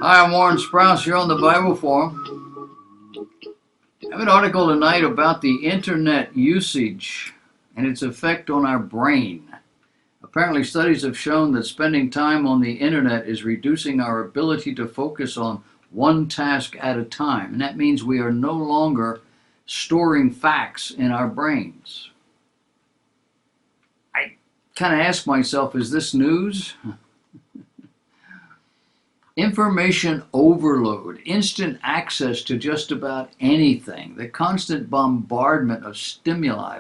Hi, I'm Warren Sprouse here on the Bible Forum. I have an article tonight about the internet usage and its effect on our brain. Apparently, studies have shown that spending time on the internet is reducing our ability to focus on one task at a time. And that means we are no longer storing facts in our brains. I kind of ask myself, is this news? Information overload, instant access to just about anything, the constant bombardment of stimuli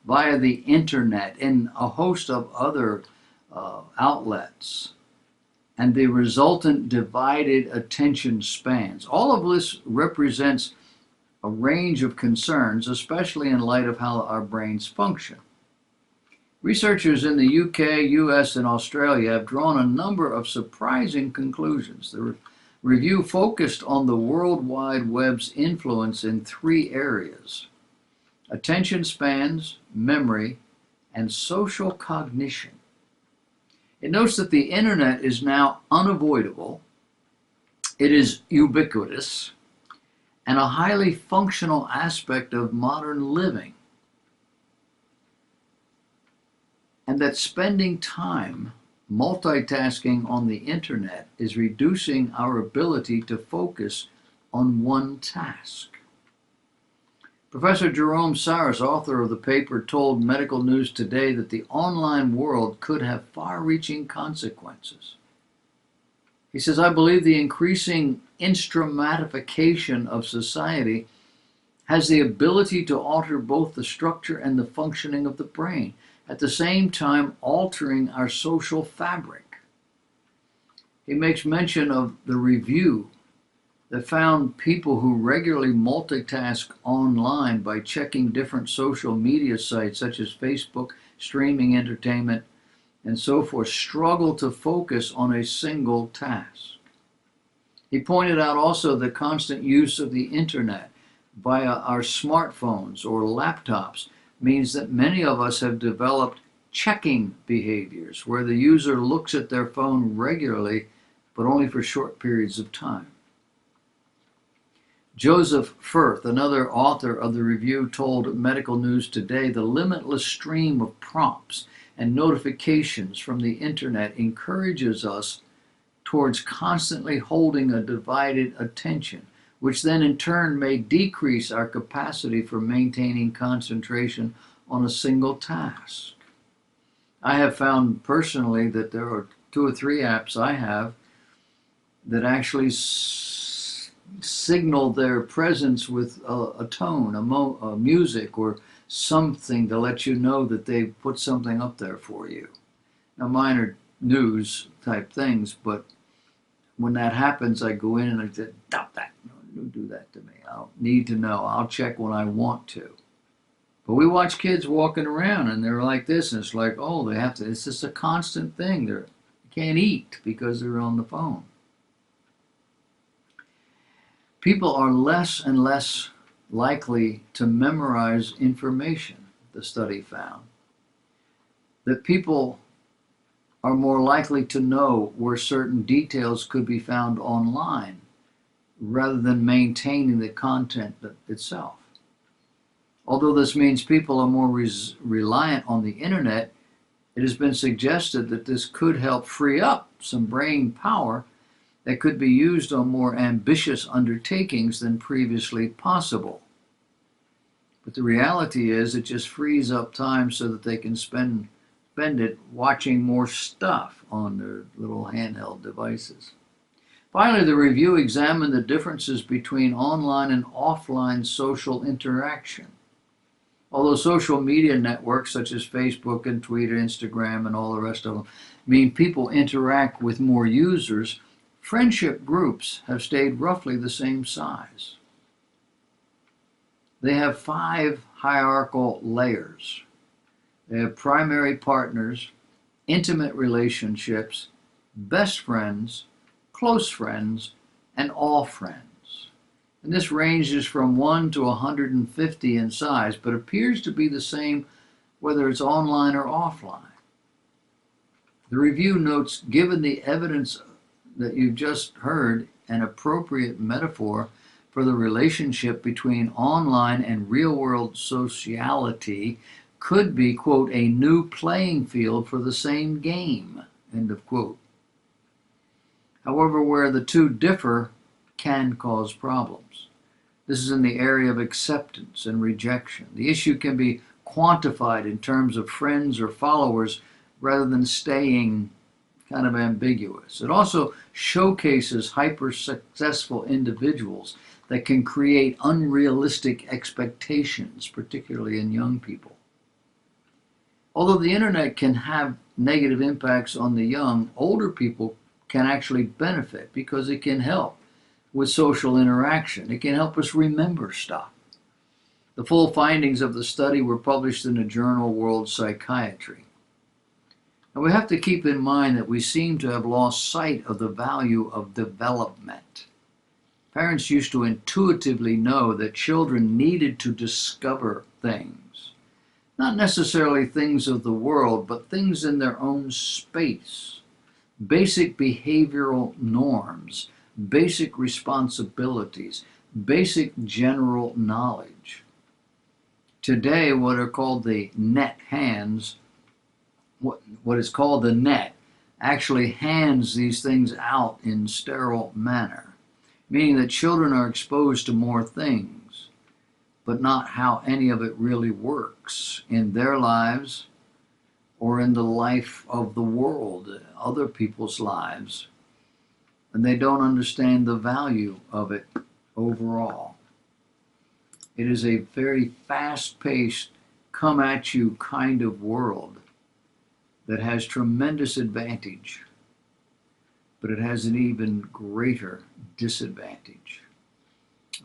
via the internet and a host of other outlets, and the resultant divided attention spans. All of this represents a range of concerns, especially in light of how our brains function. Researchers in the UK, US, and Australia have drawn a number of surprising conclusions. The review focused on the World Wide Web's influence in three areas: attention spans, memory, and social cognition. It notes that the internet is now unavoidable, it is ubiquitous, and a highly functional aspect of modern living. And that spending time multitasking on the internet is reducing our ability to focus on one task. Professor Jerome Sarris, author of the paper, told Medical News Today that the online world could have far-reaching consequences. He says, I believe the increasing instrumentification of society has the ability to alter both the structure and the functioning of the brain, at the same time altering our social fabric. He makes mention of the review that found people who regularly multitask online by checking different social media sites such as Facebook, streaming entertainment, and so forth, struggle to focus on a single task. He pointed out also the constant use of the internet via our smartphones or laptops means that many of us have developed checking behaviors where the user looks at their phone regularly, but only for short periods of time. Joseph Firth, another author of the review, told Medical News Today the limitless stream of prompts and notifications from the internet encourages us towards constantly holding a divided attention, which then in turn may decrease our capacity for maintaining concentration on a single task. I have found personally that there are 2 or 3 apps I have that actually signal their presence with a tone, a music, or something to let you know that they've put something up there for you. Now, mine are news type things, but when that happens, I go in and I say, stop that. Don't do that to me. I don't need to know. I'll check when I want to. But we watch kids walking around and they're like this, and it's like, oh, they have to, it's just a constant thing. They can't eat because they're on the phone. People are less and less likely to memorize information, the study found. That people are more likely to know where certain details could be found online rather than maintaining the content itself. Although this means people are more reliant on the internet, it has been suggested that this could help free up some brain power that could be used on more ambitious undertakings than previously possible. But the reality is it just frees up time so that they can spend it watching more stuff on their little handheld devices. Finally, the review examined the differences between online and offline social interaction. Although social media networks such as Facebook and Twitter, Instagram, and all the rest of them mean people interact with more users, friendship groups have stayed roughly the same size. They have 5 hierarchical layers. They have primary partners, intimate relationships, best friends, close friends, and all friends. And this ranges from 1 to 150 in size, but appears to be the same whether it's online or offline. The review notes, given the evidence that you've just heard an appropriate metaphor for the relationship between online and real-world sociality could be, quote, a new playing field for the same game, end of quote. However, where the two differ can cause problems. This is in the area of acceptance and rejection. The issue can be quantified in terms of friends or followers rather than staying kind of ambiguous. It also showcases hyper-successful individuals that can create unrealistic expectations, particularly in young people. Although the internet can have negative impacts on the young, older people can actually benefit because it can help with social interaction. It can help us remember stuff. The full findings of the study were published in the journal World Psychiatry. And we have to keep in mind that we seem to have lost sight of the value of development. Parents used to intuitively know that children needed to discover things. Not necessarily things of the world, but things in their own space. Basic behavioral norms, basic responsibilities, basic general knowledge. Today, what are called the net hands, what is called the net, actually hands these things out in sterile manner, meaning that children are exposed to more things, but not how any of it really works in their lives or in the life of the world, other people's lives, and they don't understand the value of it overall. It is a very fast-paced, come-at-you kind of world that has tremendous advantage, but it has an even greater disadvantage.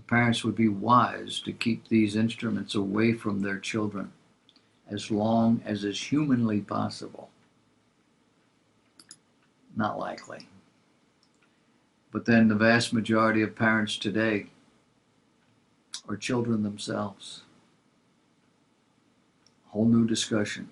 Parents would be wise to keep these instruments away from their children as long as is humanly possible. Not likely. But then the vast majority of parents today are children themselves. Whole new discussion.